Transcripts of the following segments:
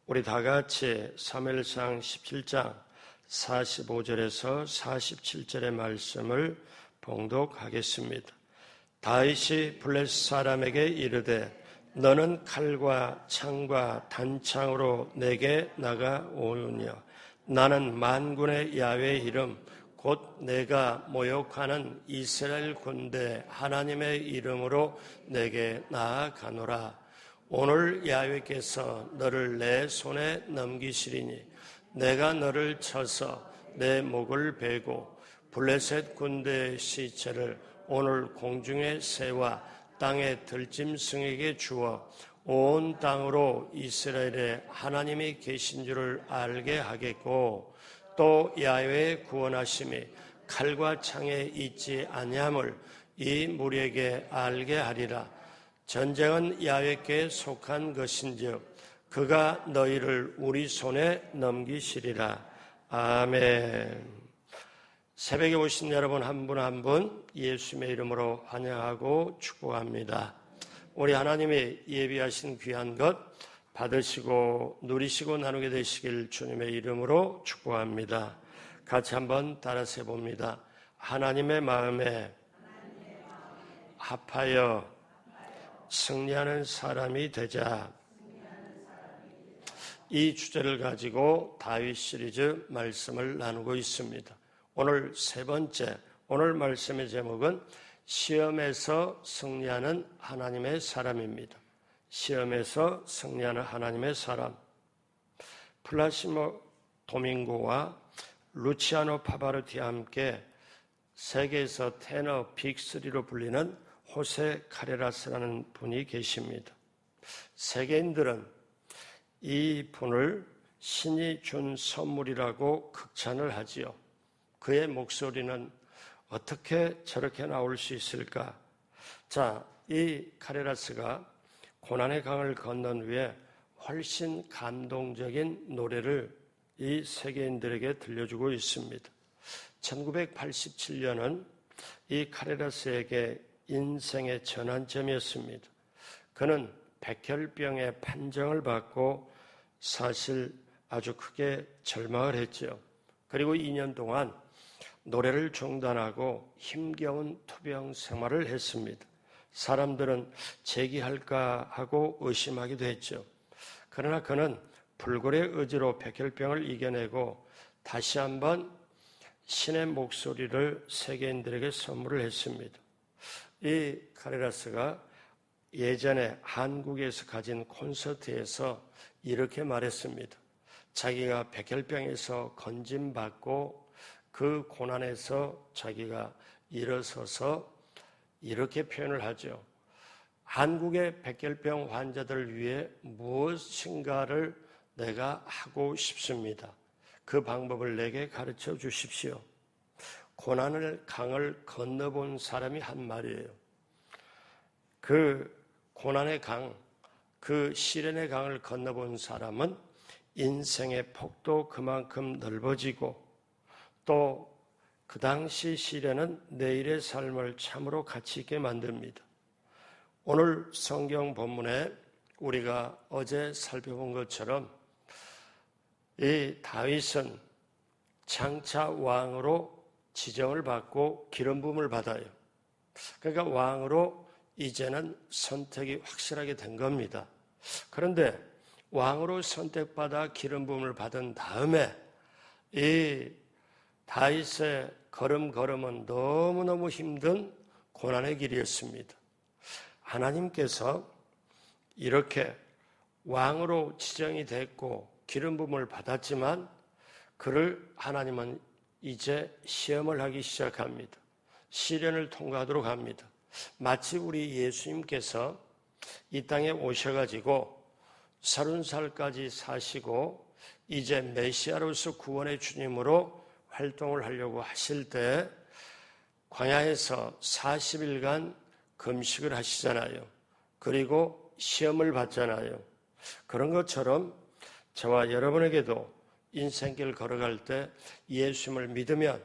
우리 다 같이 사무엘상 17장 45절에서 47절의 말씀을 봉독하겠습니다. 다윗이 블레셋 사람에게 이르되 너는 칼과 창과 단창으로 내게 나가오느냐. 나는 만군의 야훼의 이름 곧 내가 모욕하는 이스라엘 군대 하나님의 이름으로 내게 나아가노라. 오늘 야훼께서 너를 내 손에 넘기시리니 내가 너를 쳐서 내 목을 베고 블레셋 군대의 시체를 오늘 공중의 새와 땅의 들짐승에게 주어 온 땅으로 이스라엘에 하나님이 계신 줄을 알게 하겠고 또 야훼의 구원하심이 칼과 창에 있지 아니함을 이 무리에게 알게 하리라. 전쟁은 야훼께 속한 것인즉 그가 너희를 우리 손에 넘기시리라. 아멘. 새벽에 오신 여러분 한 분 한 분 예수님의 이름으로 환영하고 축복합니다. 우리 하나님이 예비하신 귀한 것 받으시고 누리시고 나누게 되시길 주님의 이름으로 축복합니다. 같이 한번 따라서 해봅니다. 하나님의 마음에 합하여 승리하는 사람이 되자. 이 주제를 가지고 다윗 시리즈 말씀을 나누고 있습니다. 오늘 세 번째, 오늘 말씀의 제목은 시험에서 승리하는 하나님의 사람입니다. 시험에서 승리하는 하나님의 사람. 플라시모 도밍고와 루치아노 파바르티와 함께 세계에서 테너 빅3로 불리는 호세 카레라스라는 분이 계십니다. 세계인들은 이 분을 신이 준 선물이라고 극찬을 하지요. 그의 목소리는 어떻게 저렇게 나올 수 있을까? 자, 이 카레라스가 고난의 강을 건넌 후에 훨씬 감동적인 노래를 이 세계인들에게 들려주고 있습니다. 1987년은 이 카레라스에게 인생의 전환점이었습니다. 그는 백혈병의 판정을 받고 사실 아주 크게 절망을 했죠. 그리고 2년 동안 노래를 중단하고 힘겨운 투병 생활을 했습니다. 사람들은 재기할까 하고 의심하기도 했죠. 그러나 그는 불굴의 의지로 백혈병을 이겨내고 다시 한번 신의 목소리를 세계인들에게 선물을 했습니다. 이 카레라스가 예전에 한국에서 가진 콘서트에서 이렇게 말했습니다. 자기가 백혈병에서 건진받고 그 고난에서 자기가 일어서서 이렇게 표현을 하죠. 한국의 백혈병 환자들을 위해 무엇인가를 내가 하고 싶습니다. 그 방법을 내게 가르쳐 주십시오. 고난의 강을 건너본 사람이 한 말이에요. 그 고난의 강, 그 시련의 강을 건너본 사람은 인생의 폭도 그만큼 넓어지고 또 그 당시 시련은 내일의 삶을 참으로 가치 있게 만듭니다. 오늘 성경 본문에 우리가 어제 살펴본 것처럼 이 다윗은 장차 왕으로 지정을 받고 기름 부음을 받아요. 그러니까 왕으로 이제는 선택이 확실하게 된 겁니다. 그런데 왕으로 선택받아 기름 부음을 받은 다음에 이 다윗의 걸음걸음은 너무너무 힘든 고난의 길이었습니다. 하나님께서 이렇게 왕으로 지정이 됐고 기름 부음을 받았지만 그를 하나님은 이제 시험을 하기 시작합니다. 시련을 통과하도록 합니다. 마치 우리 예수님께서 이 땅에 오셔가지고 30살까지 사시고 이제 메시아로서 구원의 주님으로 활동을 하려고 하실 때 광야에서 40일간 금식을 하시잖아요. 그리고 시험을 받잖아요. 그런 것처럼 저와 여러분에게도 인생길 걸어갈 때 예수님을 믿으면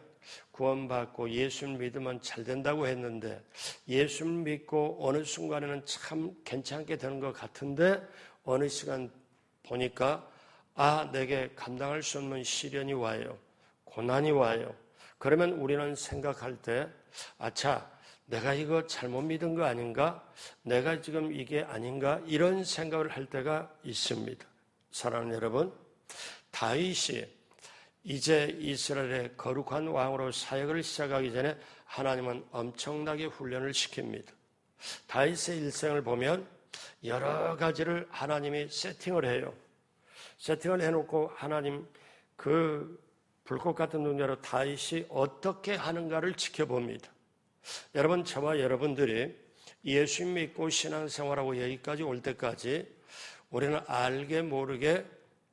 구원받고 예수를 믿으면 잘 된다고 했는데 예수를 믿고 어느 순간에는 참 괜찮게 되는 것 같은데 어느 시간 보니까 내게 감당할 수 없는 시련이 와요. 고난이 와요. 그러면 우리는 생각할 때, 내가 이거 잘못 믿은 거 아닌가? 내가 지금 이게 아닌가? 이런 생각을 할 때가 있습니다. 사랑하는 여러분, 다윗이 이제 이스라엘의 거룩한 왕으로 사역을 시작하기 전에 하나님은 엄청나게 훈련을 시킵니다. 다윗의 일생을 보면 여러 가지를 하나님이 세팅을 해요. 세팅을 해놓고 하나님 그 불꽃 같은 눈으로 다윗이 어떻게 하는가를 지켜봅니다. 여러분, 저와 여러분들이 예수 믿고 신앙생활하고 여기까지 올 때까지 우리는 알게 모르게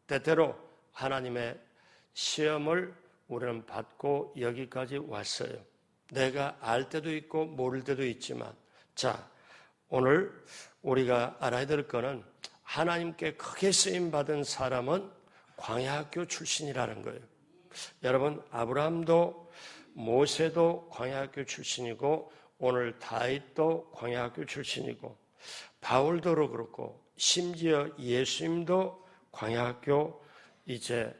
때때로 하나님의 시험을 우리는 받고 여기까지 왔어요. 내가 알 때도 있고 모를 때도 있지만, 오늘 우리가 알아야 될 거는 하나님께 크게 쓰임받은 사람은 광야학교 출신이라는 거예요. 여러분, 아브라함도 모세도 광야학교 출신이고 오늘 다윗도 광야학교 출신이고 바울도 그렇고 심지어 예수님도 광야학교 이제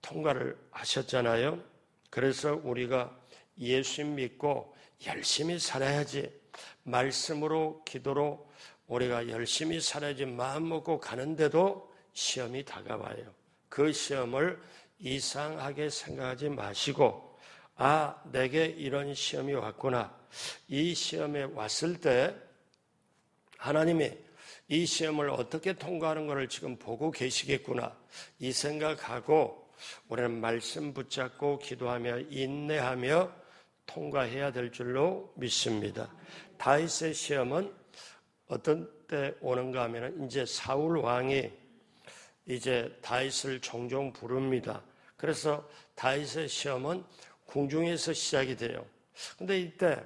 통과를 하셨잖아요. 그래서 우리가 예수님 믿고 열심히 살아야지, 말씀으로 기도로 우리가 열심히 살아야지 마음 먹고 가는데도 시험이 다가와요. 그 시험을 이상하게 생각하지 마시고 내게 이런 시험이 왔구나. 이 시험에 왔을 때 하나님이 이 시험을 어떻게 통과하는 것을 지금 보고 계시겠구나. 이 생각하고 우리는 말씀 붙잡고 기도하며 인내하며 통과해야 될 줄로 믿습니다. 다윗의 시험은 어떤 때 오는가 하면 이제 사울 왕이 이제 다윗을 종종 부릅니다. 그래서 다윗의 시험은 궁중에서 시작이 돼요. 근데 이때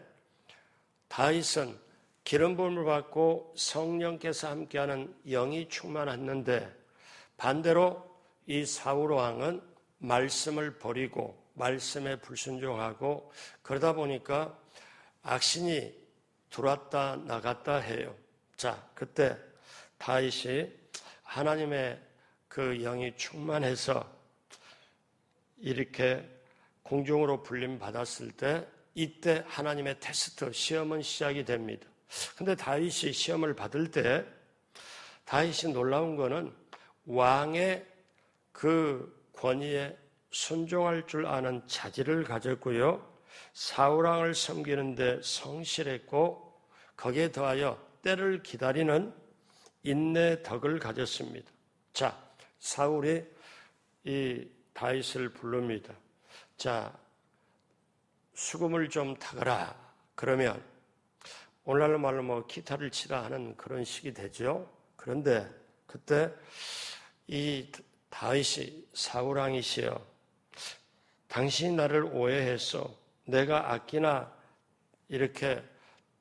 다윗은 기름 부음을 받고 성령께서 함께하는 영이 충만했는데 반대로 이 사울 왕은 말씀을 버리고 말씀에 불순종하고 그러다 보니까 악신이 들어왔다 나갔다 해요. 그때 다윗이 하나님의 그 영이 충만해서 이렇게 궁중으로 불림 받았을 때 이때 하나님의 테스트, 시험은 시작이 됩니다. 근데 다윗이 시험을 받을 때 다윗이 놀라운 거는 왕의 그 권위에 순종할 줄 아는 자질을 가졌고요. 사울왕을 섬기는데 성실했고 거기에 더하여 때를 기다리는 인내 덕을 가졌습니다. 사울이 이 다윗을 부릅니다. 수금을 좀 타거라. 그러면 오늘날로 말로 기타를 치라 하는 그런 식이 되죠. 그런데 그때 이 다윗이 사울왕이시여, 당신이 나를 오해했어. 내가 악기나 이렇게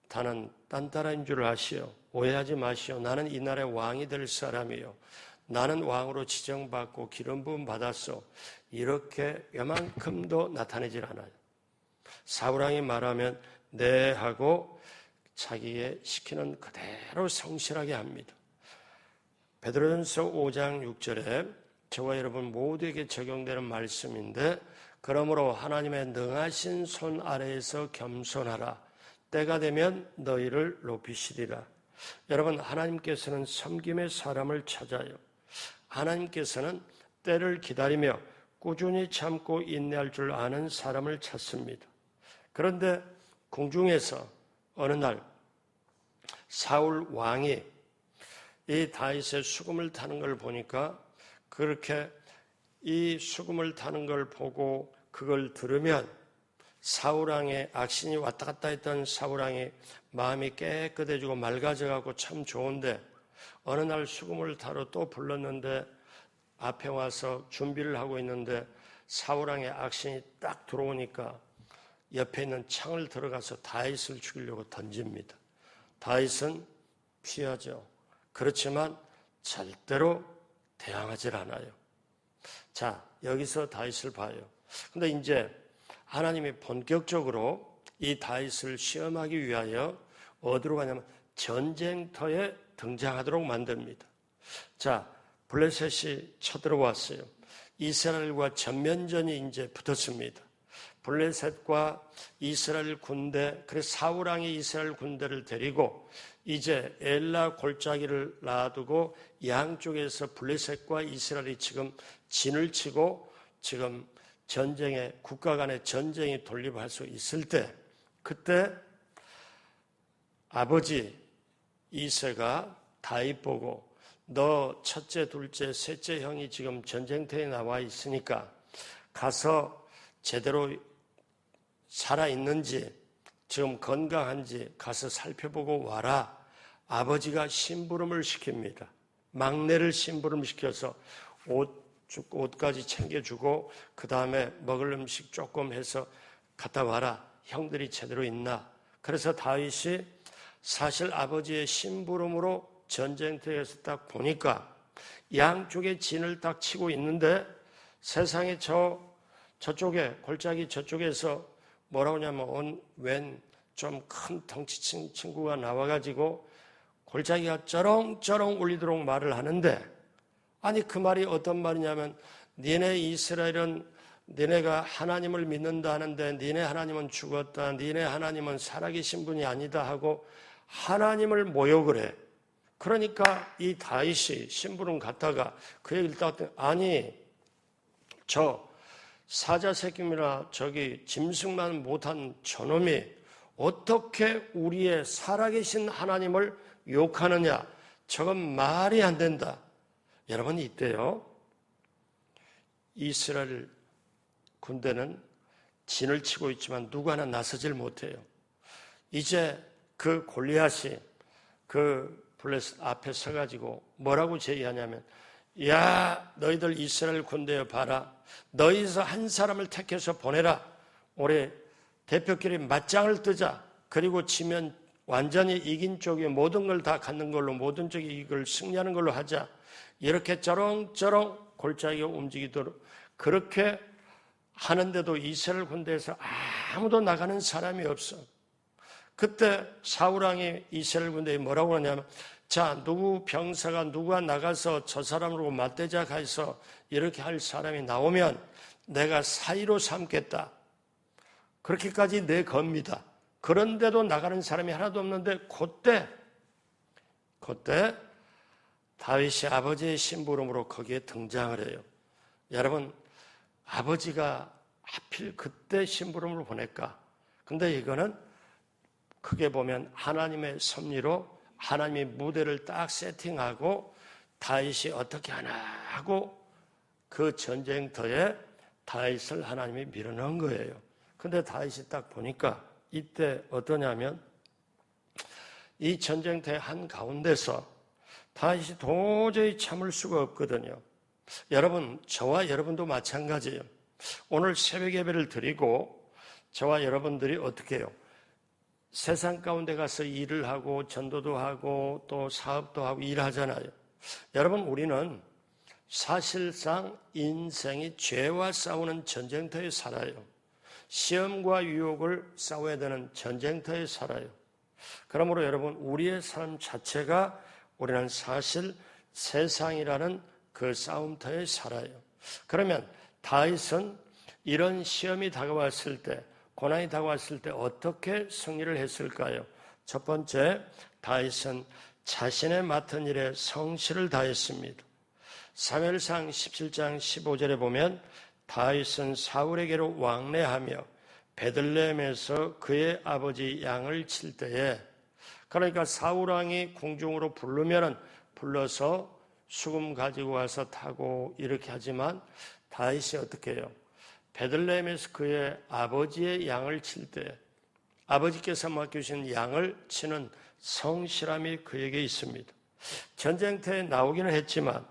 다는 딴따라인 줄 아시오. 오해하지 마시오. 나는 이 나라의 왕이 될 사람이요. 나는 왕으로 지정받고 기름 부음 받았어. 이렇게 요만큼도 나타내질 않아요. 사울왕이 말하면 네 하고 자기의 시키는 그대로 성실하게 합니다. 베드로전서 5장 6절에 저와 여러분 모두에게 적용되는 말씀인데, 그러므로 하나님의 능하신 손 아래에서 겸손하라. 때가 되면 너희를 높이시리라. 여러분, 하나님께서는 섬김의 사람을 찾아요. 하나님께서는 때를 기다리며 꾸준히 참고 인내할 줄 아는 사람을 찾습니다. 그런데 궁중에서 어느 날 사울 왕이 이 다윗의 수금을 타는 걸 보니까, 그렇게 이 수금을 타는 걸 보고 그걸 들으면 사울왕의 악신이 왔다 갔다 했던 사울왕의 마음이 깨끗해지고 맑아져가고 참 좋은데, 어느 날 수금을 타러 또 불렀는데 앞에 와서 준비를 하고 있는데 사울왕의 악신이 딱 들어오니까 옆에 있는 창을 들어가서 다윗을 죽이려고 던집니다. 다윗은 피하죠. 그렇지만 절대로 대항하질 않아요. 여기서 다윗을 봐요. 근데 이제 하나님이 본격적으로 이 다윗을 시험하기 위하여 어디로 가냐면 전쟁터에 등장하도록 만듭니다. 블레셋이 쳐들어왔어요. 이스라엘과 전면전이 이제 붙었습니다. 블레셋과 이스라엘 군대, 그래서 사울왕이 이스라엘 군대를 데리고 이제 엘라 골짜기를 놔두고 양쪽에서 블레셋과 이스라엘이 지금 진을 치고 지금 전쟁에, 국가 간의 전쟁이 돌입할 수 있을 때, 그때 아버지 이새가 다윗 보고 너 첫째, 둘째, 셋째 형이 지금 전쟁터에 나와 있으니까 가서 제대로 살아있는지, 지금 건강한지 가서 살펴보고 와라. 아버지가 심부름을 시킵니다. 막내를 심부름 시켜서 옷까지 챙겨주고 그 다음에 먹을 음식 조금 해서 갔다 와라. 형들이 제대로 있나. 그래서 다윗이 사실 아버지의 심부름으로 전쟁터에서 딱 보니까 양쪽에 진을 딱 치고 있는데 세상에 저쪽에 골짜기 저쪽에서 뭐라고 하냐면 웬 좀 큰 덩치 친구가 나와가지고 골짜기가 쩌렁쩌렁 울리도록 말을 하는데, 아니 그 말이 어떤 말이냐면 니네 이스라엘은 니네가 하나님을 믿는다 하는데 니네 하나님은 죽었다, 니네 하나님은 살아계신 분이 아니다 하고 하나님을 모욕을 해. 그러니까 이 다윗이 심부름 갔다가 그 얘기를 딱 아니 저 사자새끼나 저기 짐승만 못한 저놈이 어떻게 우리의 살아계신 하나님을 욕하느냐. 저건 말이 안 된다. 여러분 이때요 이스라엘 군대는 진을 치고 있지만 누구 하나 나서질 못해요. 이제 그 골리앗이 그 블레셋 앞에 서가지고 뭐라고 제의하냐면, 야 너희들 이스라엘 군대여 봐라. 너희에서 한 사람을 택해서 보내라. 올해 대표끼리 맞짱을 뜨자. 그리고 지면 완전히 이긴 쪽이 모든 걸 다 갖는 걸로, 모든 쪽이 이걸 승리하는 걸로 하자. 이렇게 쩌렁쩌렁 골짜기가 움직이도록 그렇게 하는데도 이스라엘 군대에서 아무도 나가는 사람이 없어. 그때 사울왕이 이스라엘 군대에 뭐라고 하냐면, 자 누구 병사가 누가 나가서 저 사람으로 맞대자 가서 이렇게 할 사람이 나오면 내가 사이로 삼겠다. 그렇게까지 내 겁니다. 그런데도 나가는 사람이 하나도 없는데 그때 다윗이 아버지의 심부름으로 거기에 등장을 해요. 여러분 아버지가 하필 그때 심부름을 보낼까? 근데 이거는 크게 보면 하나님의 섭리로 하나님의 무대를 딱 세팅하고 다윗이 어떻게 하나 하고 그 전쟁터에 다윗을 하나님이 밀어넣은 거예요. 근데 다윗이 딱 보니까 이때 어떠냐면 이 전쟁터의 한가운데서 다윗이 도저히 참을 수가 없거든요. 여러분 저와 여러분도 마찬가지예요. 오늘 새벽 예배를 드리고 저와 여러분들이 어떻게 해요? 세상 가운데 가서 일을 하고 전도도 하고 또 사업도 하고 일하잖아요. 여러분 우리는 사실상 인생이 죄와 싸우는 전쟁터에 살아요. 시험과 유혹을 싸워야 되는 전쟁터에 살아요. 그러므로 여러분 우리의 삶 자체가 우리는 사실 세상이라는 그 싸움터에 살아요. 그러면 다윗은 이런 시험이 다가왔을 때, 고난이 다가왔을 때 어떻게 승리를 했을까요? 첫 번째, 다윗은 자신의 맡은 일에 성실을 다했습니다. 사무엘상 17장 15절에 보면 다윗은 사울에게로 왕래하며 베들레헴에서 그의 아버지 양을 칠 때에, 그러니까 사울왕이 궁중으로 부르면 불러서 수금 가지고 와서 타고 이렇게 하지만 다윗이 어떻게 해요? 베들레헴에서 그의 아버지의 양을 칠 때 아버지께서 맡겨주신 양을 치는 성실함이 그에게 있습니다. 전쟁터에 나오기는 했지만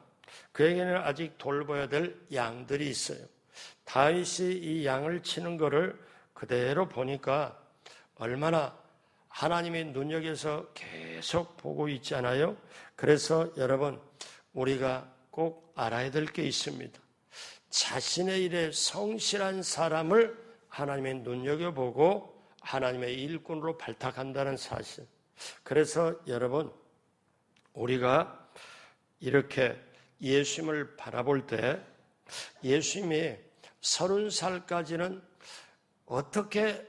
그에게는 아직 돌봐야 될 양들이 있어요. 다윗이 이 양을 치는 것을 그대로 보니까 얼마나 하나님의 눈여겨서 계속 보고 있잖아요. 그래서 여러분 우리가 꼭 알아야 될 게 있습니다. 자신의 일에 성실한 사람을 하나님의 눈여겨보고 하나님의 일꾼으로 발탁한다는 사실. 그래서 여러분 우리가 이렇게 예수님을 바라볼 때 예수님이 30살까지는 어떻게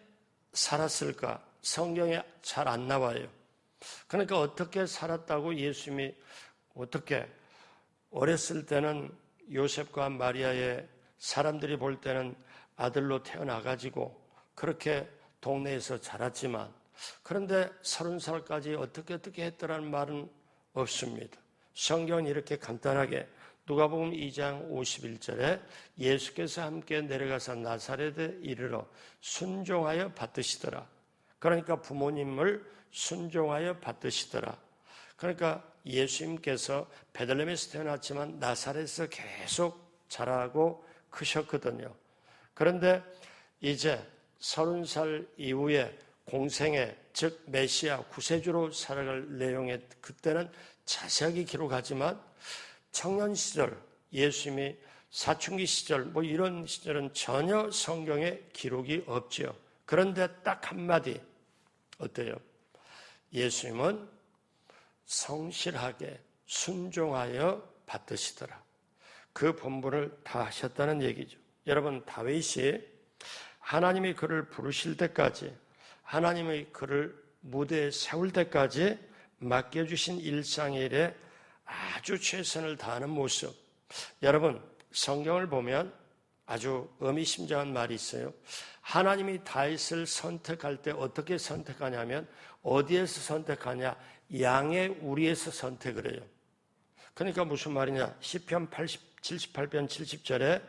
살았을까? 성경에 잘 안 나와요. 그러니까 어떻게 살았다고 예수님이 어떻게 어렸을 때는 요셉과 마리아의 사람들이 볼 때는 아들로 태어나가지고 그렇게 동네에서 자랐지만 그런데 30살까지 어떻게 했더라는 말은 없습니다. 성경은 이렇게 간단하게 누가복음 2장 51절에 예수께서 함께 내려가서 나사렛에 이르러 순종하여 받으시더라. 그러니까 부모님을 순종하여 받으시더라. 그러니까 예수님께서 베들레헴에서 태어났지만 나사렛에서 계속 자라고 크셨거든요. 그런데 이제 30살 이후에 공생애, 즉 메시아 구세주로 살아갈 내용에 그때는 자세하게 기록하지만 청년 시절, 예수님이 사춘기 시절 뭐 이런 시절은 전혀 성경에 기록이 없지요. 그런데 딱 한마디 어때요? 예수님은 성실하게 순종하여 받으시더라. 그 본분을 다 하셨다는 얘기죠. 여러분, 다윗이 하나님이 그를 부르실 때까지, 하나님의 그를 무대에 세울 때까지 맡겨주신 일상의 일에 아주 최선을 다하는 모습. 여러분, 성경을 보면 아주 의미심장한 말이 있어요. 하나님이 다윗을 선택할 때 어떻게 선택하냐면 어디에서 선택하냐? 양의 우리에서 선택을 해요. 그러니까 무슨 말이냐? 시편 78편 70절에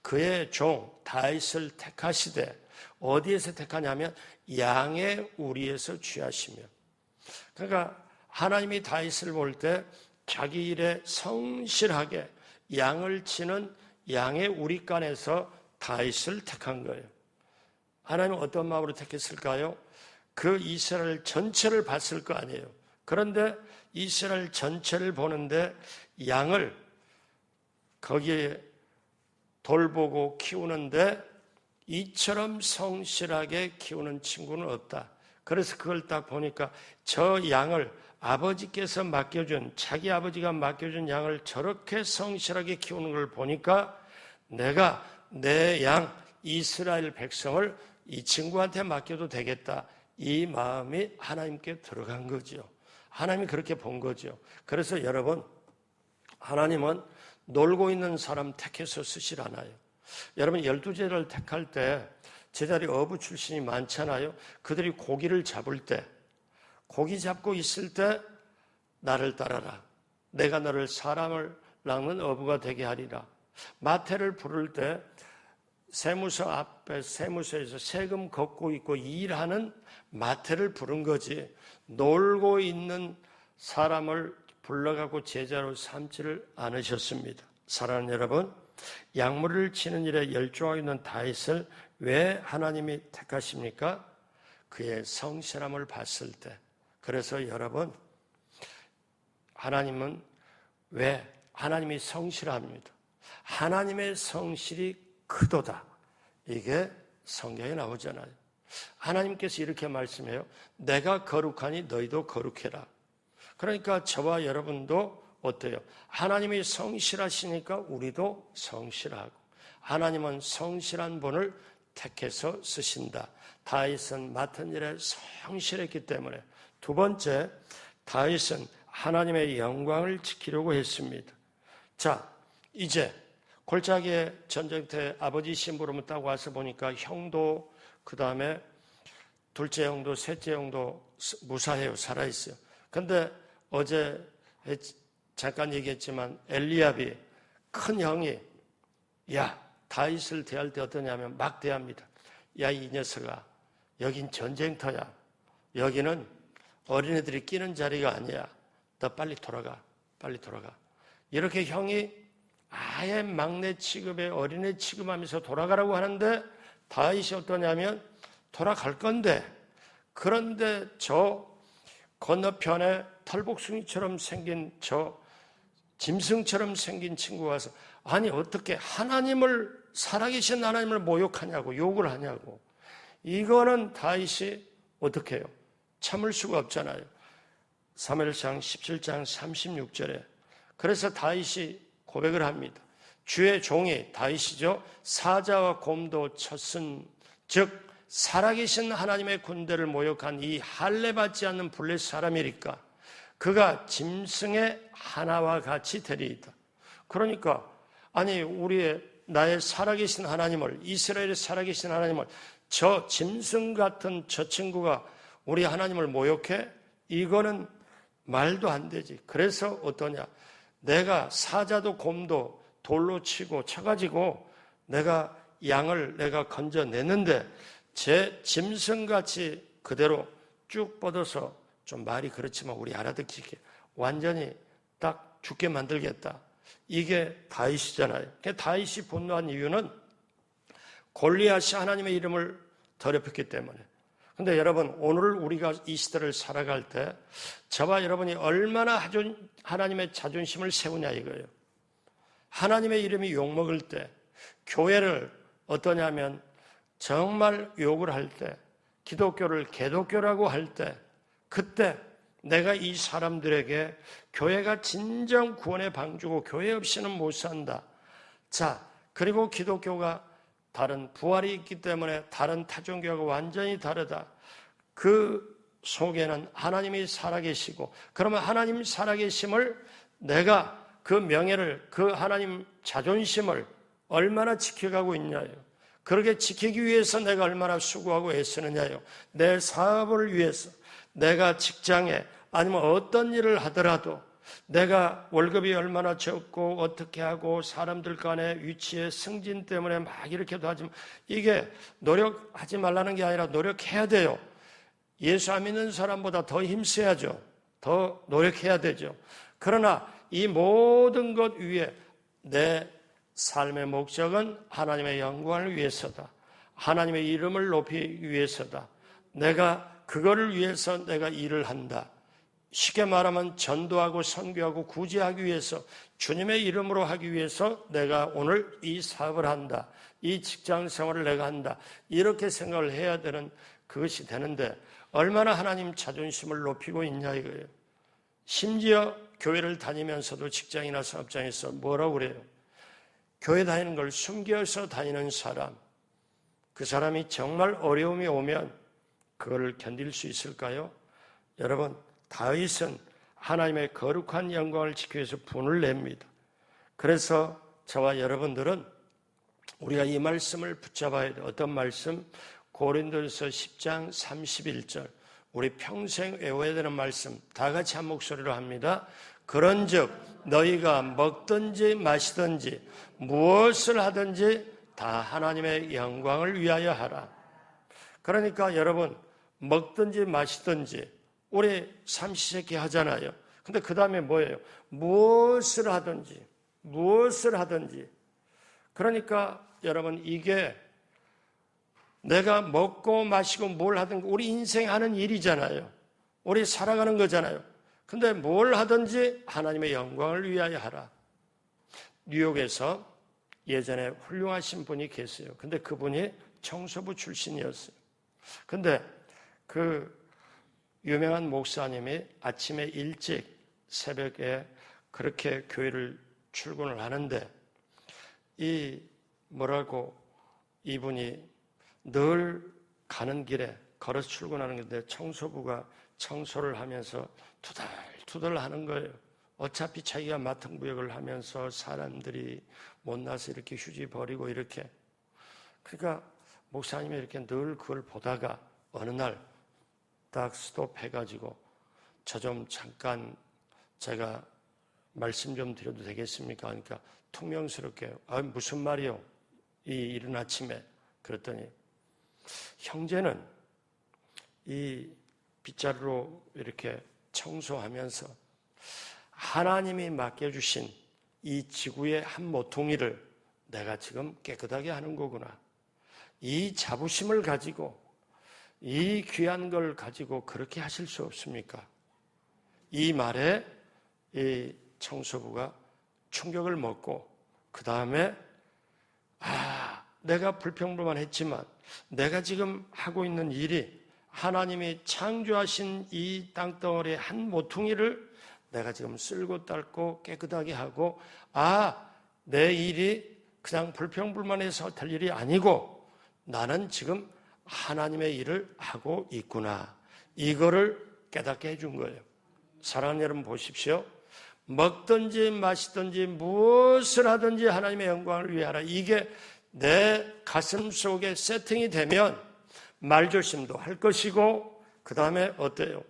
그의 종 다윗을 택하시되 어디에서 택하냐면 양의 우리에서 취하시며. 그러니까 하나님이 다윗을 볼 때 자기 일에 성실하게 양을 치는 양의 우리간에서 다윗을 택한 거예요. 하나님은 어떤 마음으로 택했을까요? 그 이스라엘 전체를 봤을 거 아니에요. 그런데 이스라엘 전체를 보는데 양을 거기에 돌보고 키우는데 이처럼 성실하게 키우는 친구는 없다. 그래서 그걸 딱 보니까 저 양을 아버지께서 맡겨준, 자기 아버지가 맡겨준 양을 저렇게 성실하게 키우는 걸 보니까 내가 내 양 이스라엘 백성을 이 친구한테 맡겨도 되겠다. 이 마음이 하나님께 들어간 거죠. 하나님이 그렇게 본 거죠. 그래서 여러분, 하나님은 놀고 있는 사람 택해서 쓰질 않아요. 여러분, 12제자를 택할 때 제자리 어부 출신이 많잖아요. 그들이 고기를 잡을 때, 고기 잡고 있을 때 나를 따라라. 내가 너를 사람을 낚는 어부가 되게 하리라. 마태를 부를 때 세무서 앞에 세무서에서 세금 걷고 있고 일하는 마태를 부른 거지 놀고 있는 사람을 불러가고 제자로 삼지를 않으셨습니다. 사랑하는 여러분, 양무리를 치는 일에 열중하고 있는 다윗을 왜 하나님이 택하십니까? 그의 성실함을 봤을 때. 그래서 여러분, 하나님은 왜? 하나님이 성실합니다. 하나님의 성실이 크도다. 이게 성경에 나오잖아요. 하나님께서 이렇게 말씀해요. 내가 거룩하니 너희도 거룩해라. 그러니까 저와 여러분도 어때요? 하나님이 성실하시니까 우리도 성실하고 하나님은 성실한 분을 택해서 쓰신다. 다윗은 맡은 일에 성실했기 때문에. 두 번째, 다윗은 하나님의 영광을 지키려고 했습니다. 자, 이제 골짜기에 전쟁터 아버지 심부름을 따고 와서 보니까 형도 그 다음에 둘째 형도 셋째 형도 무사해요. 살아있어요. 근데 어제 잠깐 얘기했지만 엘리압이 큰 형이 야 다윗을 대할 때 어떠냐면 막 대합니다. 야 이 녀석아 여긴 전쟁터야. 여기는 어린애들이 끼는 자리가 아니야. 너 빨리 돌아가. 빨리 돌아가. 이렇게 형이 아예 막내 취급에 어린애 취급하면서 돌아가라고 하는데 다윗이 어떠냐면 돌아갈 건데 그런데 저 건너편에 털복숭이처럼 생긴 저 짐승처럼 생긴 친구가 와서 아니 어떻게 하나님을 살아계신 하나님을 모욕하냐고 욕을 하냐고 이거는 다윗이 어떻게 해요? 참을 수가 없잖아요. 사무엘상 17장 36절에 그래서 다윗이 고백을 합니다. 주의 종이 다윗이죠. 사자와 곰도 쳤은 즉 살아계신 하나님의 군대를 모욕한 이 할례받지 않는 블레셋 사람이니까 그가 짐승의 하나와 같이 되리이다. 그러니까 아니 나의 살아계신 하나님을, 이스라엘의 살아계신 하나님을 저 짐승 같은 저 친구가 우리 하나님을 모욕해? 이거는 말도 안 되지. 그래서 어떠냐, 내가 사자도 곰도 돌로 치고 쳐가지고 내가 양을 내가 건져내는데 제 짐승같이 그대로 쭉 뻗어서, 좀 말이 그렇지만 우리 알아듣기게 완전히 딱 죽게 만들겠다. 이게 다윗이잖아요. 다윗이 분노한 이유는 골리앗이 하나님의 이름을 더럽혔기 때문에. 근데 여러분, 오늘 우리가 이 시대를 살아갈 때 저와 여러분이 얼마나 하나님의 자존심을 세우냐 이거예요. 하나님의 이름이 욕먹을 때, 교회를 어떠냐면 정말 욕을 할 때, 기독교를 개독교라고 할 때, 그때 내가 이 사람들에게 교회가 진정 구원의 방주고 교회 없이는 못 산다. 자, 그리고 기독교가 다른 부활이 있기 때문에 다른 타종교하고 완전히 다르다. 그 속에는 하나님이 살아계시고, 그러면 하나님 살아계심을 내가 그 명예를, 그 하나님 자존심을 얼마나 지켜가고 있냐요. 그렇게 지키기 위해서 내가 얼마나 수고하고 애쓰느냐요. 내 사업을 위해서, 내가 직장에 아니면 어떤 일을 하더라도 내가 월급이 얼마나 적고 어떻게 하고 사람들 간의 위치의 승진 때문에 막 이렇게도 하지만 이게 노력하지 말라는 게 아니라 노력해야 돼요. 예수 안 믿는 사람보다 더 힘써야죠. 더 노력해야 되죠. 그러나 이 모든 것 위에 내 삶의 목적은 하나님의 영광을 위해서다. 하나님의 이름을 높이기 위해서다. 내가 그거를 위해서 내가 일을 한다. 쉽게 말하면 전도하고 선교하고 구제하기 위해서, 주님의 이름으로 하기 위해서 내가 오늘 이 사업을 한다. 이 직장 생활을 내가 한다. 이렇게 생각을 해야 되는 그것이 되는데 얼마나 하나님 자존심을 높이고 있냐 이거예요. 심지어 교회를 다니면서도 직장이나 사업장에서 뭐라고 그래요? 교회 다니는 걸 숨겨서 다니는 사람, 그 사람이 정말 어려움이 오면 그걸 견딜 수 있을까요? 여러분, 다윗은 하나님의 거룩한 영광을 지키기 위해서 분을 냅니다. 그래서 저와 여러분들은 우리가 이 말씀을 붙잡아야 돼요. 어떤 말씀? 고린도서 10장 31절. 우리 평생 외워야 되는 말씀, 다 같이 한 목소리로 합니다. 그런즉 너희가 먹든지 마시든지 무엇을 하든지 다 하나님의 영광을 위하여 하라. 그러니까 여러분, 먹든지 마시든지 우리 삼시세끼 하잖아요. 근데 그 다음에 뭐예요? 무엇을 하든지. 그러니까 여러분, 이게 내가 먹고 마시고 뭘 하든 우리 인생 하는 일이잖아요. 우리 살아가는 거잖아요. 근데 뭘 하든지 하나님의 영광을 위하여 하라. 뉴욕에서 예전에 훌륭하신 분이 계세요. 근데 그분이 청소부 출신이었어요. 근데 그 유명한 목사님이 아침에 일찍 새벽에 그렇게 교회를 출근을 하는데 이분이 늘 가는 길에 걸어서 출근하는 건데 청소부가 청소를 하면서 투덜투덜 하는 거예요. 어차피 자기가 맡은 구역을 하면서 사람들이 못나서 이렇게 휴지 버리고 이렇게. 그러니까 목사님이 이렇게 늘 그걸 보다가 어느 날 딱 스톱해가지고 저 좀 잠깐 제가 말씀 좀 드려도 되겠습니까? 그러니까 퉁명스럽게 무슨 말이요? 이 이른 아침에. 그랬더니 형제는 이 빗자루로 이렇게 청소하면서 하나님이 맡겨주신 이 지구의 한 모퉁이를 내가 지금 깨끗하게 하는 거구나. 이 자부심을 가지고 이 귀한 걸 가지고 그렇게 하실 수 없습니까? 이 말에 이 청소부가 충격을 먹고 그 다음에 내가 불평불만 했지만 내가 지금 하고 있는 일이 하나님이 창조하신 이 땅덩어리의 한 모퉁이를 내가 지금 쓸고 닦고 깨끗하게 하고 내 일이 그냥 불평불만해서 될 일이 아니고 나는 지금 하나님의 일을 하고 있구나. 이거를 깨닫게 해준 거예요. 사랑하는 여러분 보십시오. 먹든지 마시든지 무엇을 하든지 하나님의 영광을 위해 하라. 이게 내 가슴 속에 세팅이 되면 말조심도 할 것이고 그 다음에 어때요?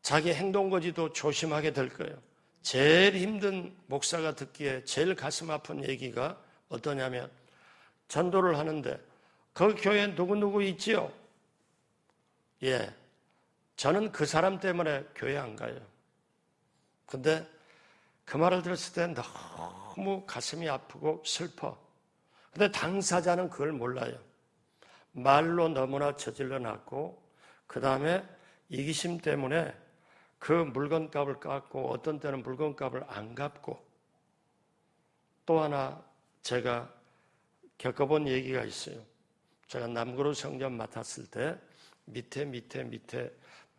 자기 행동거지도 조심하게 될 거예요. 제일 힘든 목사가 듣기에 제일 가슴 아픈 얘기가 어떠냐면 전도를 하는데 그 교회에 누구누구 있지요? 예, 저는 그 사람 때문에 교회 안 가요. 근데 그 말을 들었을 때 너무 가슴이 아프고 슬퍼. 근데 당사자는 그걸 몰라요. 말로 너무나 저질러 놨고 그 다음에 이기심 때문에 그 물건값을 깎고 어떤 때는 물건값을 안 갚고 또 하나 제가 겪어본 얘기가 있어요. 제가 남구로 성전 맡았을 때 밑에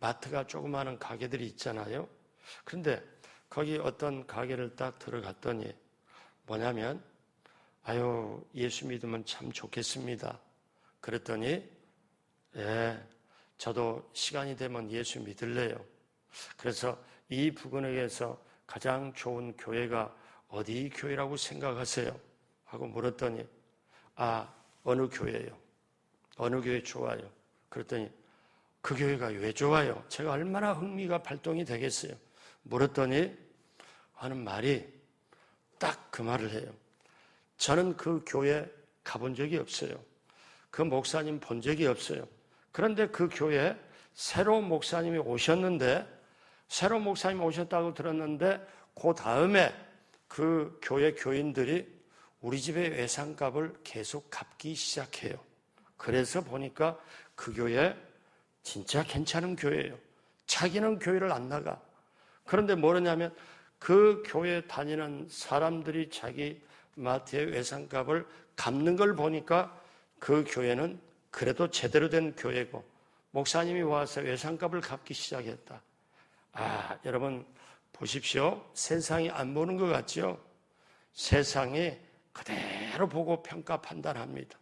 마트가 조그마한 가게들이 있잖아요. 그런데 거기 어떤 가게를 딱 들어갔더니 뭐냐면 아유 예수 믿으면 참 좋겠습니다. 그랬더니 예, 저도 시간이 되면 예수 믿을래요. 그래서 이 부근에서 가장 좋은 교회가 어디 교회라고 생각하세요? 하고 물었더니 어느 교회예요? 어느 교회 좋아요? 그랬더니 그 교회가 왜 좋아요? 제가 얼마나 흥미가 발동이 되겠어요? 물었더니 하는 말이 딱 그 말을 해요. 저는 그 교회 가본 적이 없어요. 그 목사님 본 적이 없어요. 그런데 그 교회에 새로운 목사님이 오셨는데 새로운 목사님이 오셨다고 들었는데 그 다음에 그 교회 교인들이 우리 집의 외상값을 계속 갚기 시작해요. 그래서 보니까 그 교회 진짜 괜찮은 교회예요. 자기는 교회를 안 나가. 그런데 뭐냐면 그 교회 다니는 사람들이 자기 마트의 외상값을 갚는 걸 보니까 그 교회는 그래도 제대로 된 교회고 목사님이 와서 외상값을 갚기 시작했다. 여러분 보십시오. 세상이 안 보는 것 같죠? 세상이 그대로 보고 평가 판단합니다.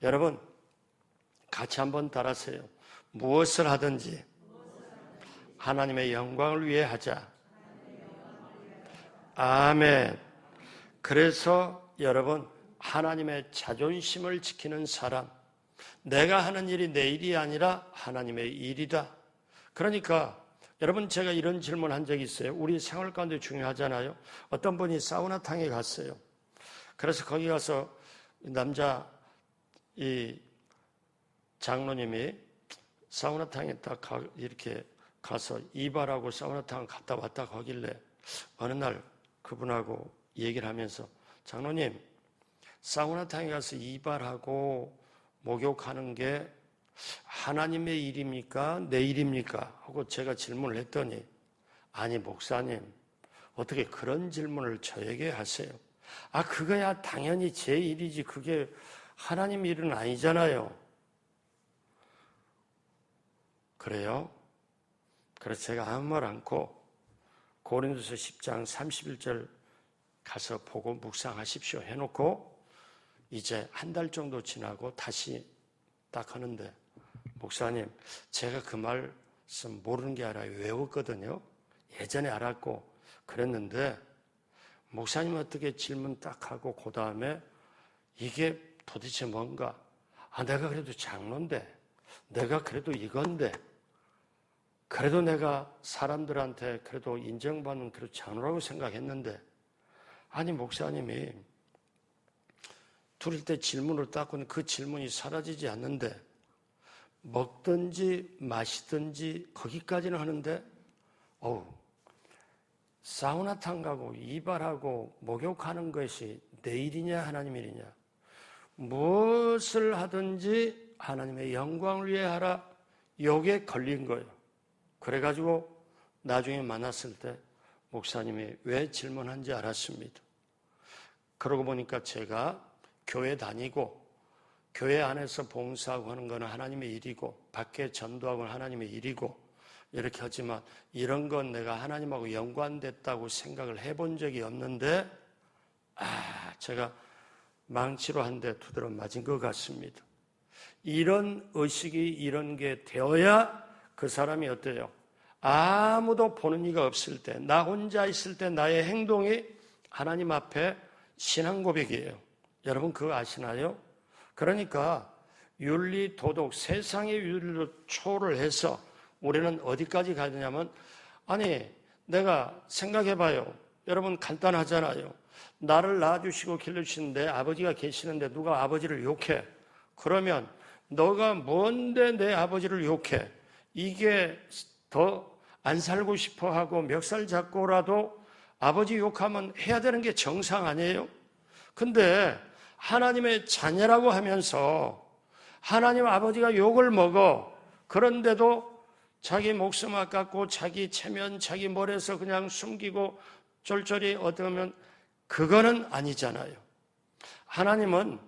여러분 같이 한번 따라하세요. 무엇을 하든지 하나님의 영광을 위해 하자. 아멘. 그래서 여러분 하나님의 자존심을 지키는 사람, 내가 하는 일이 내 일이 아니라 하나님의 일이다. 그러니까 여러분 제가 이런 질문한 적이 있어요. 우리 생활 가운데 중요하잖아요. 어떤 분이 사우나탕에 갔어요. 그래서 거기 가서 남자 이 장로님이 사우나탕에 딱 이렇게 가서 이발하고 사우나탕 갔다 왔다 가길래 어느 날 그분하고 얘기를 하면서 장로님 사우나탕에 가서 이발하고 목욕하는 게 하나님의 일입니까? 내 일입니까? 하고 제가 질문을 했더니 아니 목사님 어떻게 그런 질문을 저에게 하세요? 그거야 당연히 제 일이지 그게 하나님 일은 아니잖아요. 그래요? 그래서 제가 아무 말 않고 고린도서 10장 31절 가서 보고 묵상하십시오 해놓고 이제 한 달 정도 지나고 다시 딱 하는데 목사님 제가 그 말씀 모르는 게 아니라 외웠거든요. 예전에 알았고 그랬는데 목사님 어떻게 질문 딱 하고 그 다음에 이게 도대체 뭔가 내가 그래도 장로인데 내가 그래도 이건데 그래도 내가 사람들한테 그래도 인정받는 그런 장로라고 생각했는데 아니 목사님이 둘일 때 질문을 닦고는 그 질문이 사라지지 않는데 먹든지 마시든지 거기까지는 하는데 사우나탕 가고 이발하고 목욕하는 것이 내 일이냐 하나님 일이냐 무엇을 하든지 하나님의 영광을 위해 하라 요게 걸린 거예요. 그래가지고 나중에 만났을 때 목사님이 왜 질문한지 알았습니다. 그러고 보니까 제가 교회 다니고 교회 안에서 봉사하고 하는 것은 하나님의 일이고 밖에 전도하고 하나님의 일이고 이렇게 하지만 이런 건 내가 하나님하고 연관됐다고 생각을 해본 적이 없는데 제가 망치로 한 대 두드려 맞은 것 같습니다. 이런 의식이 이런 게 되어야 그 사람이 어때요? 아무도 보는 이가 없을 때, 나 혼자 있을 때 나의 행동이 하나님 앞에 신앙 고백이에요. 여러분 그거 아시나요? 그러니까 윤리, 도덕, 세상의 윤리로 초월을 해서 우리는 어디까지 가느냐면 아니 내가 생각해봐요. 여러분 간단하잖아요. 나를 낳아주시고 길러주시는데 아버지가 계시는데 누가 아버지를 욕해. 그러면 너가 뭔데 내 아버지를 욕해. 이게 더 안 살고 싶어 하고 멱살 잡고라도 아버지 욕하면 해야 되는 게 정상 아니에요? 근데 하나님의 자녀라고 하면서 하나님 아버지가 욕을 먹어. 그런데도 자기 목숨 아깝고 자기 체면, 자기 머리에서 그냥 숨기고 쫄쫄이 얻으면 그거는 아니잖아요. 하나님은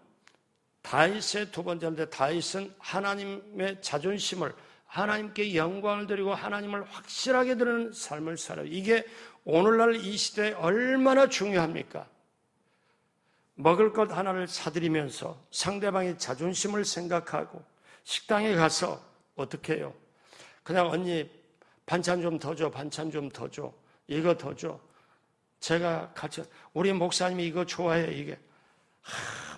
다윗의 두 번째인데 다윗은 하나님의 자존심을 하나님께 영광을 드리고 하나님을 확실하게 드리는 삶을 살아요. 이게 오늘날 이 시대에 얼마나 중요합니까? 먹을 것 하나를 사드리면서 상대방의 자존심을 생각하고 식당에 가서 어떻게 해요? 그냥 언니 반찬 좀 더 줘, 반찬 좀 더 줘, 이거 더 줘. 제가 같이 우리 목사님이 이거 좋아해. 이게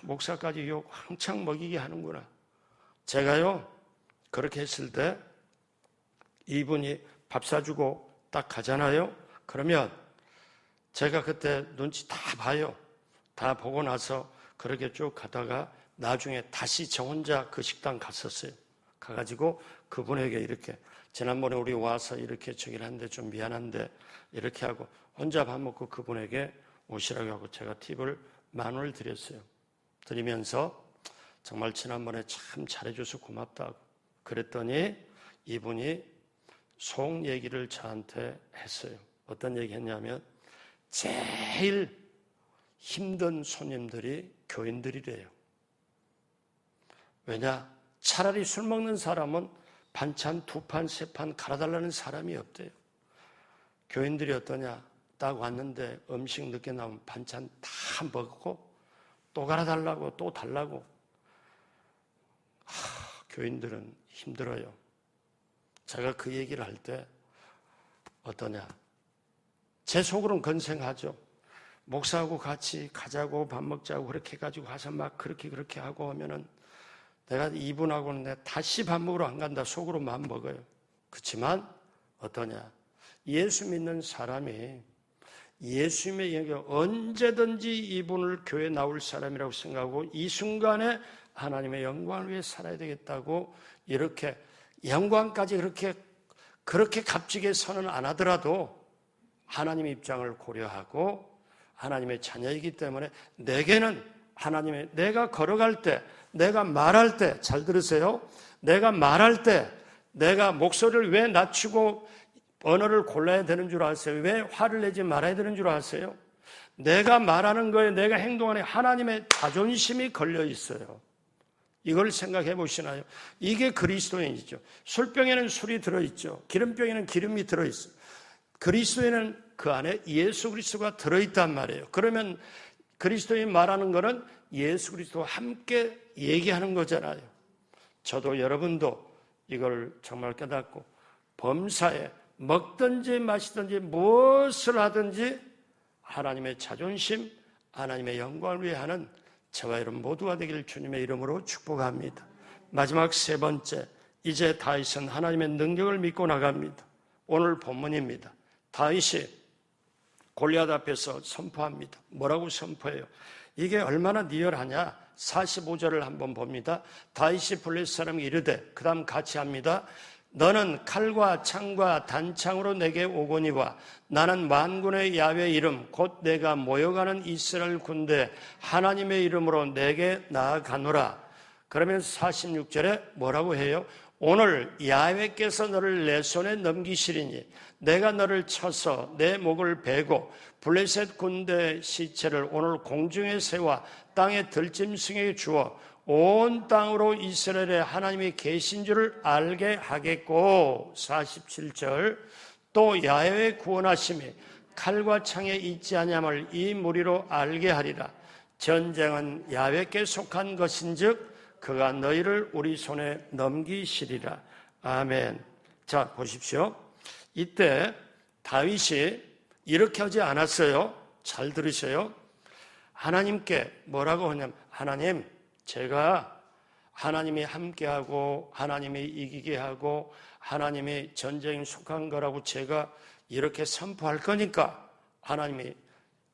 목사까지 욕 한창 먹이게 하는구나. 제가요 그렇게 했을 때 이분이 밥 사주고 딱 가잖아요. 그러면 제가 그때 눈치 다 봐요. 다 보고 나서 그렇게 쭉 가다가 나중에 다시 저 혼자 그 식당 갔었어요. 가가지고 그분에게 이렇게 지난번에 우리 와서 이렇게 저기를 하는데 좀 미안한데 이렇게 하고 혼자 밥 먹고 그분에게 오시라고 하고 제가 팁을 10,000원을 드렸어요. 드리면서 정말 지난번에 참 잘해줘서 고맙다고 그랬더니 이분이 속 얘기를 저한테 했어요. 어떤 얘기 했냐면 제일 힘든 손님들이 교인들이래요. 왜냐? 차라리 술 먹는 사람은 반찬 2판, 3판 갈아달라는 사람이 없대요. 교인들이 어떠냐? 딱 왔는데 음식 늦게 나오면 반찬 다 먹고 또 갈아달라고 또 달라고. 교인들은 힘들어요. 제가 그 얘기를 할 때 어떠냐? 제 속으로는 건생하죠. 목사하고 같이 가자고 밥 먹자고 그렇게 해가지고 가서 막 그렇게 하고 하면은 내가 이분하고는 내가 다시 밥 먹으러 안 간다 속으로 마음 먹어요. 그렇지만 어떠냐? 예수 믿는 사람이 예수님의 영역 언제든지 이분을 교회 나올 사람이라고 생각하고 이 순간에 하나님의 영광을 위해 살아야 되겠다고 이렇게 영광까지 그렇게 값지게 선언 안 하더라도 하나님의 입장을 고려하고 하나님의 자녀이기 때문에 내게는 하나님의 내가 걸어갈 때 내가 말할 때 잘 들으세요. 내가 말할 때 내가 목소리를 왜 낮추고 언어를 골라야 되는 줄 아세요? 왜 화를 내지 말아야 되는 줄 아세요? 내가 말하는 거에 내가 행동하는 하나님의 자존심이 걸려 있어요. 이걸 생각해 보시나요? 이게 그리스도인이죠. 술병에는 술이 들어있죠. 기름병에는 기름이 들어있어요. 그리스도인은 그 안에 예수 그리스도가 들어있단 말이에요. 그러면 그리스도인 말하는 거는 예수 그리스도와 함께 얘기하는 거잖아요. 저도 여러분도 이걸 정말 깨닫고 범사에 먹든지 마시든지 무엇을 하든지 하나님의 자존심, 하나님의 영광을 위해 하는 저와 여러분 모두가 되기를 주님의 이름으로 축복합니다. 마지막 세 번째, 이제 다윗은 하나님의 능력을 믿고 나갑니다. 오늘 본문입니다. 다윗이 골리앗 앞에서 선포합니다. 뭐라고 선포해요? 이게 얼마나 리얼하냐? 45절을 한번 봅니다. 다윗이 블레셋 사람에게 이르되, 그 다음 같이 합니다. 너는 칼과 창과 단창으로 내게 오거니와 나는 만군의 야훼 이름 곧 내가 모여가는 이스라엘 군대 하나님의 이름으로 내게 나아가노라. 그러면서 46절에 뭐라고 해요? 오늘 야훼께서 너를 내 손에 넘기시리니 내가 너를 쳐서 내 목을 베고 블레셋 군대 시체를 오늘 공중에 세워 땅의 들짐승에게 주어 온 땅으로 이스라엘의 하나님이 계신 줄을 알게 하겠고 47절 또 야훼의 구원하심이 칼과 창에 있지 아니함을 이 무리로 알게 하리라. 전쟁은 야훼께 속한 것인즉 그가 너희를 우리 손에 넘기시리라. 아멘. 자, 보십시오. 이때 다윗이 이렇게 하지 않았어요. 잘 들으세요. 하나님께 뭐라고 하냐면 하나님, 제가 하나님이 함께하고 하나님이 이기게 하고 하나님이 전쟁에 속한 거라고 제가 이렇게 선포할 거니까 하나님이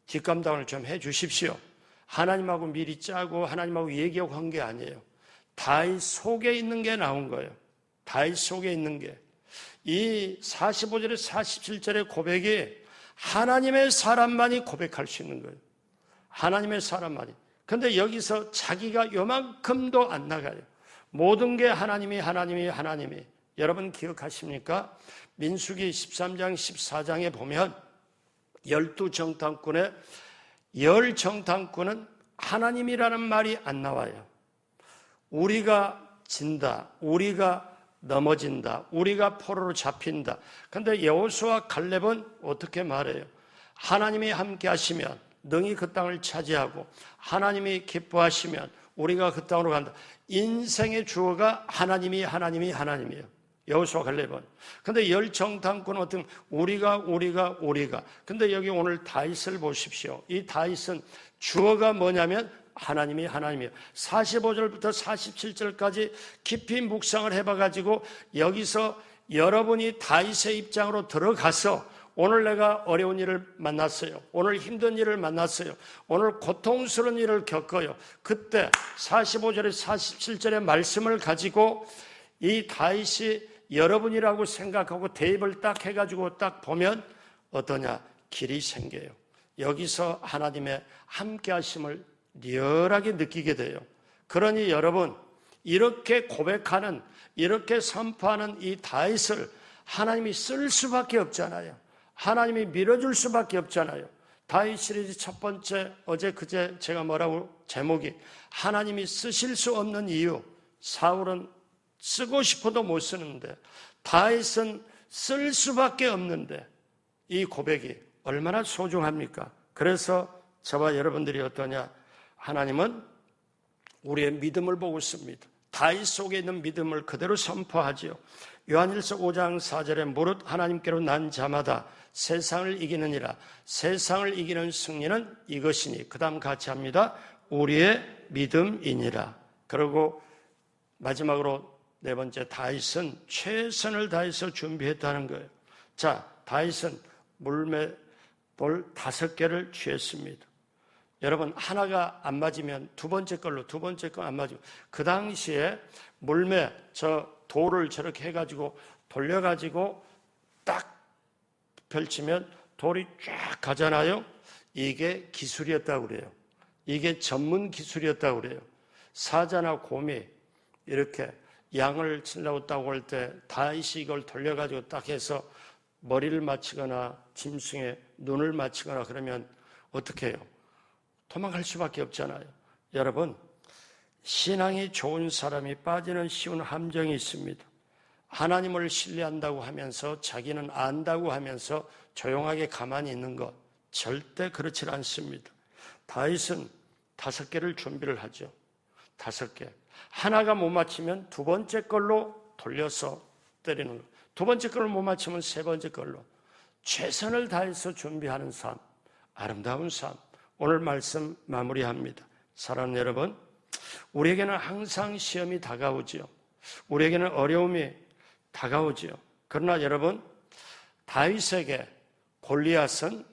뒷감당을 좀 해 주십시오. 하나님하고 미리 짜고 하나님하고 얘기하고 한 게 아니에요. 다윗 속에 있는 게 나온 거예요. 다윗 속에 있는 게. 이 45절에 47절의 고백이 하나님의 사람만이 고백할 수 있는 거예요. 하나님의 사람만이. 근데 여기서 자기가 요만큼도 안 나가요. 모든 게 하나님이. 여러분 기억하십니까? 민수기 13장 14장에 보면 12정탐꾼의 10정탐꾼은 하나님이라는 말이 안 나와요. 우리가 진다, 우리가 넘어진다, 우리가 포로로 잡힌다. 그런데 여호수아 갈렙은 어떻게 말해요? 하나님이 함께 하시면 능히 그 땅을 차지하고 하나님이 기뻐하시면 우리가 그 땅으로 간다. 인생의 주어가 하나님이에요. 여호수아 갈렙은. 근데 열정탐꾼은 어떤 우리가. 근데 여기 오늘 다윗을 보십시오. 이 다윗은 주어가 뭐냐면 하나님이에요. 45절부터 47절까지 깊이 묵상을 해봐가지고 여기서 여러분이 다윗의 입장으로 들어가서 오늘 내가 어려운 일을 만났어요. 오늘 힘든 일을 만났어요. 오늘 고통스러운 일을 겪어요. 그때 45절에 47절의 말씀을 가지고 이 다윗이 여러분이라고 생각하고 대입을 딱 해가지고 딱 보면 어떠냐? 길이 생겨요. 여기서 하나님의 함께 하심을 리얼하게 느끼게 돼요. 그러니 여러분, 이렇게 고백하는, 이렇게 선포하는 이 다윗을 하나님이 쓸 수밖에 없잖아요. 하나님이 밀어줄 수밖에 없잖아요. 다윗 시리즈 첫 번째, 어제 그제 제가 뭐라고 제목이 하나님이 쓰실 수 없는 이유. 사울은 쓰고 싶어도 못 쓰는데 다윗은 쓸 수밖에 없는데 이 고백이 얼마나 소중합니까? 그래서 저와 여러분들이 어떠냐? 하나님은 우리의 믿음을 보고 있습니다. 다윗 속에 있는 믿음을 그대로 선포하지요. 요한일서 5장 4절에 무릇 하나님께로 난 자마다 세상을 이기느니라. 세상을 이기는 승리는 이것이니. 그 다음 같이 합니다. 우리의 믿음이니라. 그리고 마지막으로 네 번째, 다윗은 최선을 다해서 준비했다는 거예요. 자, 다윗은 물매 돌 5개를 취했습니다. 여러분, 하나가 안 맞으면 두 번째 거 안 맞으면 그 당시에 물매 저 돌을 저렇게 해가지고 돌려가지고 딱 펼치면 돌이 쫙 가잖아요. 이게 기술이었다고 그래요. 이게 전문 기술이었다고 그래요. 사자나 곰이 이렇게 양을 치려고 딱 올 때 다윗이 이걸 돌려가지고 딱 해서 머리를 맞추거나 짐승의 눈을 맞추거나 그러면 어떻게 해요? 도망갈 수밖에 없잖아요. 여러분, 신앙이 좋은 사람이 빠지는 쉬운 함정이 있습니다. 하나님을 신뢰한다고 하면서 자기는 안다고 하면서 조용하게 가만히 있는 것 절대 그렇지 않습니다. 다윗은 5개를 준비를 하죠. 5개. 하나가 못 맞히면 두 번째 걸로 돌려서 때리는 것. 두 번째 걸로 못 맞히면 세 번째 걸로. 최선을 다해서 준비하는 삶, 아름다운 삶. 오늘 말씀 마무리합니다. 사랑하는 여러분, 우리에게는 항상 시험이 다가오지요. 우리에게는 어려움이 다가오지요. 그러나 여러분, 다윗에게 골리앗은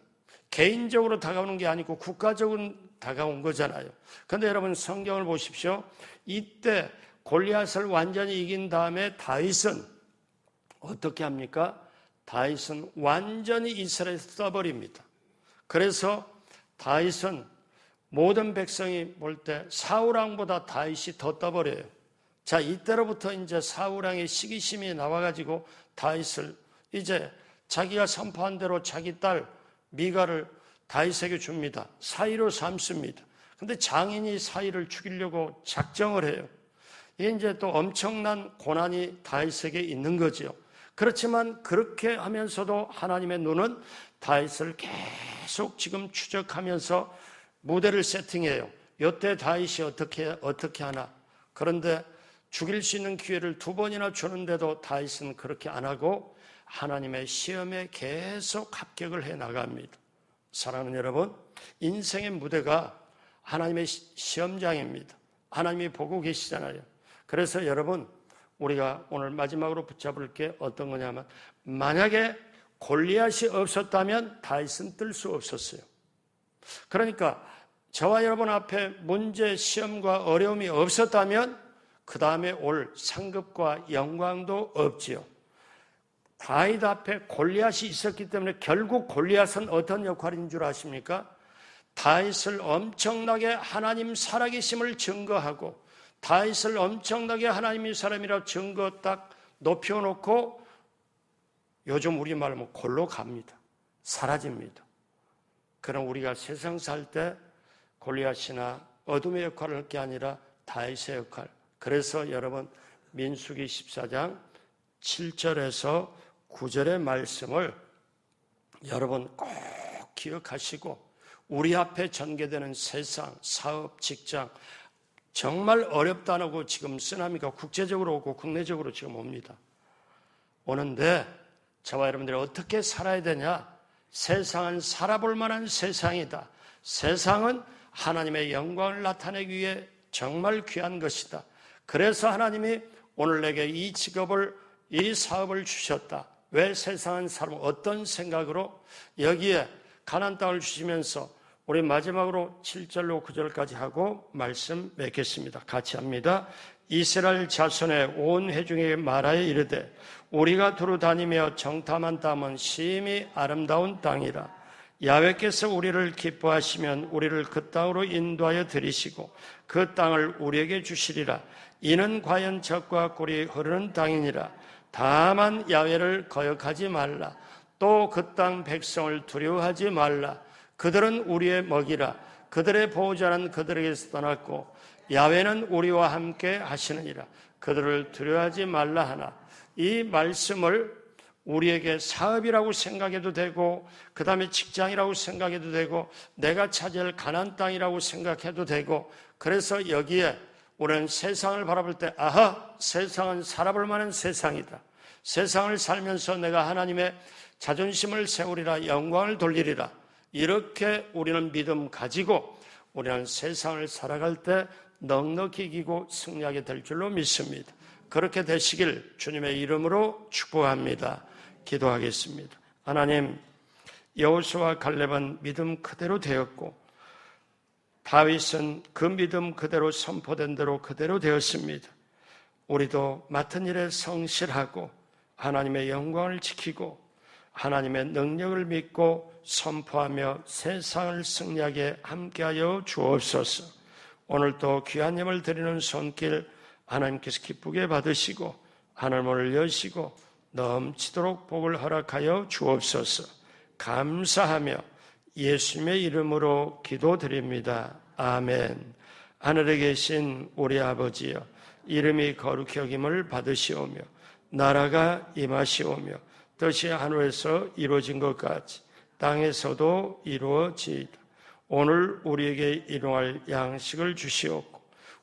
개인적으로 다가오는 게 아니고 국가적으로 다가온 거잖아요. 그런데 여러분 성경을 보십시오. 이때 골리앗을 완전히 이긴 다음에 다윗은 어떻게 합니까? 다윗은 완전히 이스라엘을 써버립니다. 그래서 다윗은 모든 백성이 볼 때 사울 왕보다 다윗이 더 떠버려요. 자, 이때로부터 이제 사울왕의 시기심이 나와가지고 다윗을 이제 자기가 선포한 대로 자기 딸 미가를 다윗에게 줍니다. 사위로 삼습니다. 근데 장인이 사위를 죽이려고 작정을 해요. 이게 이제 또 엄청난 고난이 다윗에게 있는 거죠. 그렇지만 그렇게 하면서도 하나님의 눈은 다윗을 계속 지금 추적하면서 무대를 세팅해요. 이때 다윗이 어떻게 하나. 그런데 죽일 수 있는 기회를 2번이나 주는데도 다윗은 그렇게 안 하고 하나님의 시험에 계속 합격을 해 나갑니다. 사랑하는 여러분, 인생의 무대가 하나님의 시험장입니다. 하나님이 보고 계시잖아요. 그래서 여러분, 우리가 오늘 마지막으로 붙잡을 게 어떤 거냐면, 만약에 골리앗이 없었다면 다윗은 뜰 수 없었어요. 그러니까 저와 여러분 앞에 문제, 시험과 어려움이 없었다면 그 다음에 올 상급과 영광도 없지요. 다윗 앞에 골리앗이 있었기 때문에 결국 골리앗은 어떤 역할인 줄 아십니까? 다윗을 엄청나게 하나님 살아계심을 증거하고 다윗을 엄청나게 하나님이 사람이라 증거 딱 높여놓고 요즘 우리말로 하면 골로 갑니다. 사라집니다. 그럼 우리가 세상 살 때 골리앗이나 어둠의 역할을 할 게 아니라 다윗의 역할. 그래서 여러분 민수기 14장 7절에서 9절의 말씀을 여러분 꼭 기억하시고 우리 앞에 전개되는 세상, 사업, 직장 정말 어렵다고 지금 쓰나미가 국제적으로 오고 국내적으로 지금 옵니다. 오는데 저와 여러분들이 어떻게 살아야 되냐? 세상은 살아볼 만한 세상이다. 세상은 하나님의 영광을 나타내기 위해 정말 귀한 것이다. 그래서 하나님이 오늘 내게 이 직업을, 이 사업을 주셨다. 왜 세상은 사람 어떤 생각으로 여기에 가나안 땅을 주시면서 우리 마지막으로 7절로 9절까지 하고 말씀 맺겠습니다. 같이 합니다. 이스라엘 자손의 온 회중에게 말하여 이르되 우리가 두루 다니며 정탐한 땅은 심히 아름다운 땅이라. 야훼께서 우리를 기뻐하시면 우리를 그 땅으로 인도하여 들이시고 그 땅을 우리에게 주시리라. 이는 과연 젖과 꿀이 흐르는 땅이니라. 다만 야훼를 거역하지 말라. 또 그 땅 백성을 두려워하지 말라. 그들은 우리의 먹이라. 그들의 보호자는 그들에게서 떠났고 야훼는 우리와 함께 하시느니라. 그들을 두려워하지 말라 하나. 이 말씀을 우리에게 사업이라고 생각해도 되고 그 다음에 직장이라고 생각해도 되고 내가 차지할 가나안 땅이라고 생각해도 되고 그래서 여기에 우리는 세상을 바라볼 때 아하, 세상은 살아볼 만한 세상이다. 세상을 살면서 내가 하나님의 자존심을 세우리라, 영광을 돌리리라. 이렇게 우리는 믿음 가지고 우리는 세상을 살아갈 때 넉넉히 이기고 승리하게 될 줄로 믿습니다. 그렇게 되시길 주님의 이름으로 축복합니다. 기도하겠습니다. 하나님, 여호수아와 갈렙은 믿음 그대로 되었고 다윗은 그 믿음 그대로 선포된 대로 그대로 되었습니다. 우리도 맡은 일에 성실하고 하나님의 영광을 지키고 하나님의 능력을 믿고 선포하며 세상을 승리하게 함께하여 주옵소서. 오늘도 귀한 예물 드리는 손길 하나님께서 기쁘게 받으시고 하늘문을 여시고 넘치도록 복을 허락하여 주옵소서. 감사하며 예수님의 이름으로 기도드립니다. 아멘. 하늘에 계신 우리 아버지여, 이름이 거룩히 여김을 받으시오며 나라가 임하시오며 뜻이 하늘에서 이루어진 것 같이 땅에서도 이루어지이다. 오늘 우리에게 일용할 양식을 주시옵고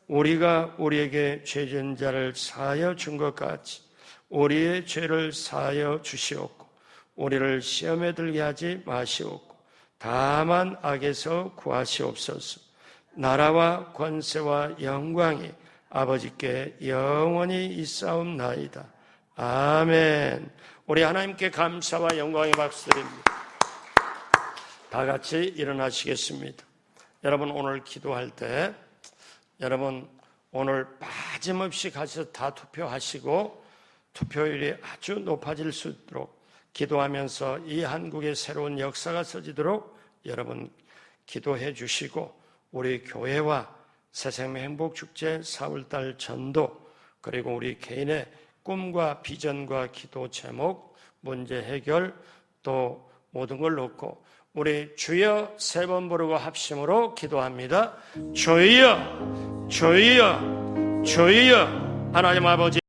우리가 우리에게 죄진 자를 사하여 준 것 같이 우리의 죄를 사하여 주시옵고 우리를 시험에 들게 하지 마시옵고 다만 악에서 구하시옵소서. 나라와 권세와 영광이 아버지께 영원히 있사옵나이다. 아멘. 우리 하나님께 감사와 영광의 박수드립니다. 다 같이 일어나시겠습니다. 여러분 오늘 기도할 때 여러분 오늘 빠짐없이 가셔서 다 투표하시고 투표율이 아주 높아질 수 있도록 기도하면서 이 한국의 새로운 역사가 써지도록 여러분 기도해 주시고 우리 교회와 새생명 행복축제 4월달 전도 그리고 우리 개인의 꿈과 비전과 기도 제목, 문제 해결, 또 모든 걸 놓고 우리 주여 3번 부르고 합심으로 기도합니다. 주여, 주여, 주여. 하나님 아버지